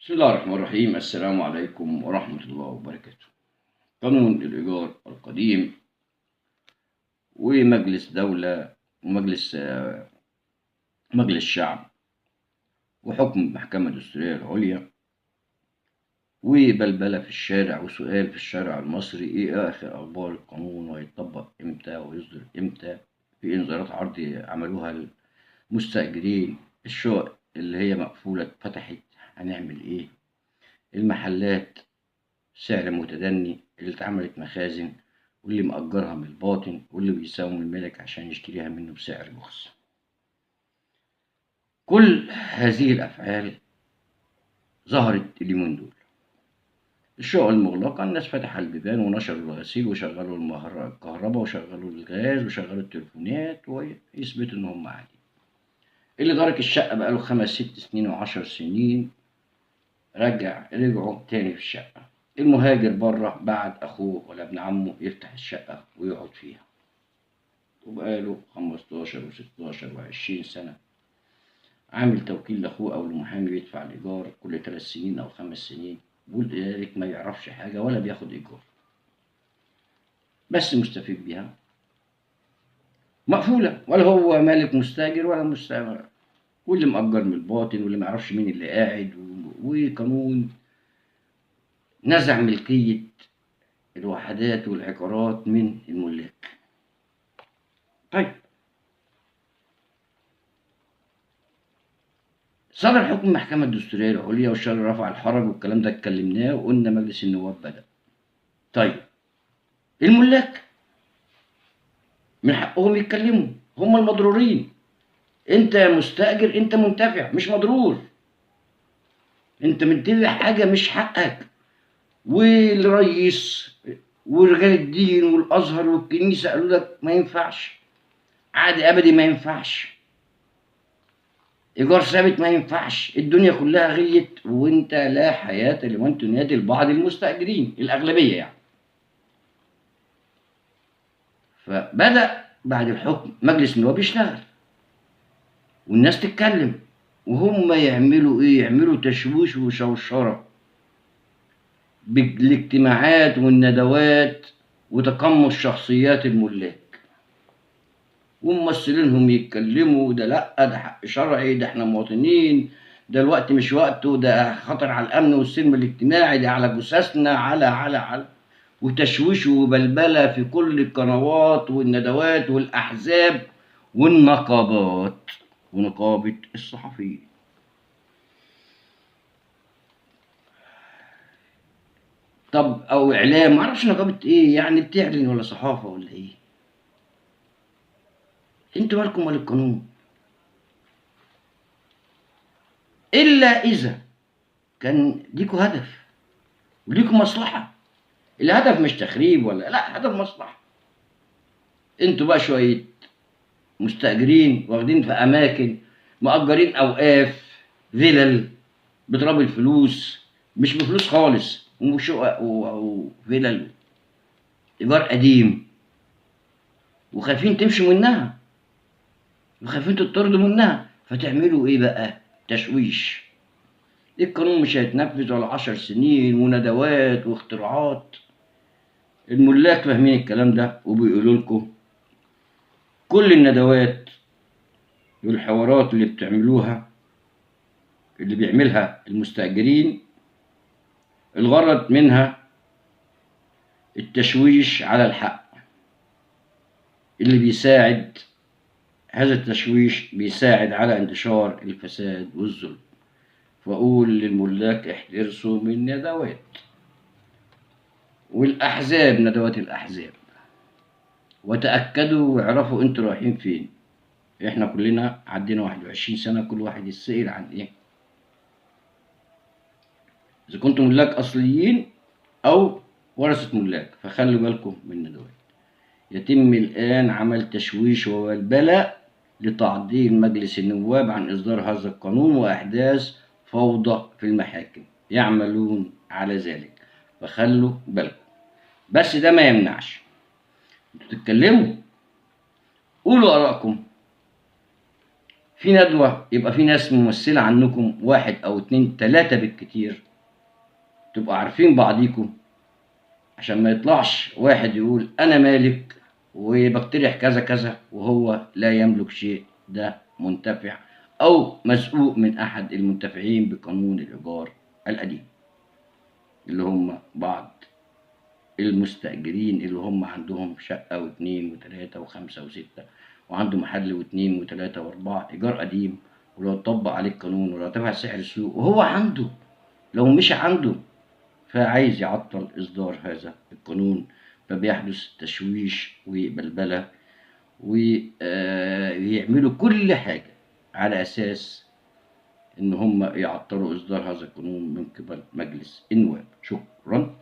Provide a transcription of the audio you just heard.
بسم الله الرحمن الرحيم. السلام عليكم ورحمة الله وبركاته. قانون الإيجار القديم ومجلس دولة ومجلس مجلس شعب وحكم المحكمة الدستورية العليا وبلبلة في الشارع وسؤال في الشارع المصري إيه آخر أخبار القانون وهيتطبق إمتى ويصدر إمتى، في إنذارات عرض عملوها المستأجرين، الشقق اللي هي مقفولة اتفتحت هنعمل إيه، المحلات سعر متدني اللي اتعملت مخازن واللي مأجرها من الباطن واللي بيساوم الملك عشان يشتريها منه بسعر بخس. كل هذه الأفعال ظهرت اليومين دول. الشقق المغلقة الناس فتح البيبان ونشروا الغسيل وشغلوا الكهرباء وشغلوا الغاز وشغلوا التليفونات ويثبتوا إن هم قاعدين. اللي ترك الشقة بقاله 5 6 سنين و10 سنين رجعوا تاني في الشقة. المهاجر بره بعد أخوه ولا ابن عمه يفتح الشقة ويقعد فيها وبقاله 15 و16 و20 سنة عامل توكيل لأخوه أو لمحامي بيدفع الإيجار كل 3 سنين أو 5 سنين، ولذلك ما يعرفش حاجة ولا بياخد إيجار، بس مستفيد بيها مقفولة، ولا هو مالك مستاجر ولا مستأجر، واللي مأجر من الباطن واللي ما يعرفش مين اللي قاعد وقانون نزع ملكية الوحدات والعقارات من الملاك. طيب صدر حكم المحكمة الدستورية العليا والشرع رفع الحرج والكلام ده اتكلمناه وقلنا مجلس النواب بدأ. طيب الملاك من حقهم يتكلموا، هم المضرورين. انت مستأجر، انت منتفع مش مضرور، انت منتفع حاجة مش حقك. والرئيس ورجال الدين والازهر والكنيسة قالوا لك ما ينفعش، عقد ابدي ما ينفعش، ايجار ثابت ما ينفعش، الدنيا كلها غليت وانت لا حياة لمن تنادي البعض المستأجرين الأغلبية يعني. فبدأ بعد الحكم مجلس النواب يشتغل والناس تتكلم، وهم يعملوا ايه؟ يعملوا تشويش وشوشرة بالاجتماعات والندوات وتقمص شخصيات الملاك وممثلينهم يتكلموا ده لا ده حق شرعي، ده احنا مواطنين، ده الوقت مش وقته، ده خطر على الامن والسلم الاجتماعي، ده على جثثنا، على وتشويش وبلبله في كل القنوات والندوات والاحزاب والنقابات ونقابه الصحفيين. طب او اعلام، معرفش نقابه ايه يعني، بتعلن ولا صحافه ولا ايه؟ انتوا مالكم مال القانون؟ الا اذا كان ليكوا هدف وليكوا مصلحه. الهدف مش تخريب ولا لا، هدف مصلحه. انتوا بقى شويه مستاجرين واخدين في اماكن، مأجرين اوقاف، فيلل بتراب الفلوس، مش بفلوس خالص، وشقق وفيلل ايجار قديم، وخايفين تمشوا منها وخايفين تطردوا منها، فتعملوا ايه بقى؟ تشويش. القانون مش هيتنفذ ولا 10 سنين وندوات واختراعات. الملاك فاهمين الكلام ده وبيقولوا لكم كل الندوات والحوارات اللي بتعملوها اللي بيعملها المستأجرين الغرض منها التشويش على الحق، اللي بيساعد هذا التشويش بيساعد على انتشار الفساد والظلم. فأقول للملاك احترسوا من الندوات والأحزاب، ندوات الأحزاب، وتأكدوا واعرفوا انتوا رايحين فين. احنا كلنا عدينا 21 سنة، كل واحد يسأل عن ايه، إذا كنتم ملاك أصليين أو ورثة ملاك، فخلوا بالكم من الندوات. يتم الآن عمل تشويش وبلبلة لتعطيل مجلس النواب عن إصدار هذا القانون وإحداث فوضى في المحاكم، يعملون على ذلك، فخلوا بالكم. بس ده ما يمنعش انتوا تتكلموا، قولوا آرائكم في ندوة يبقى في ناس ممثلة عنكم، واحد أو اتنين تلاتة بالكتير، تبقوا عارفين بعضيكم، عشان ما يطلعش واحد يقول أنا مالك وبقترح كذا كذا وهو لا يملك شيء، ده منتفع أو مسؤول من أحد المنتفعين بقانون الإيجار القديم، اللي هم بعض المستأجرين اللي هم عندهم شقة واتنين وتلاتة وخمسة وستة، وعنده محل واتنين وتلاتة وأربعة إيجار قديم، ولو اتطبق عليه القانون ولو ارتفع سعر السوق وهو عنده، لو مش عنده فعايز يعطل إصدار هذا القانون، فبيحدث تشويش وبلبلة، ويعملوا كل حاجة على أساس إن هم يعطلوا إصدار هذا القانون من قبل مجلس النواب. شكرا.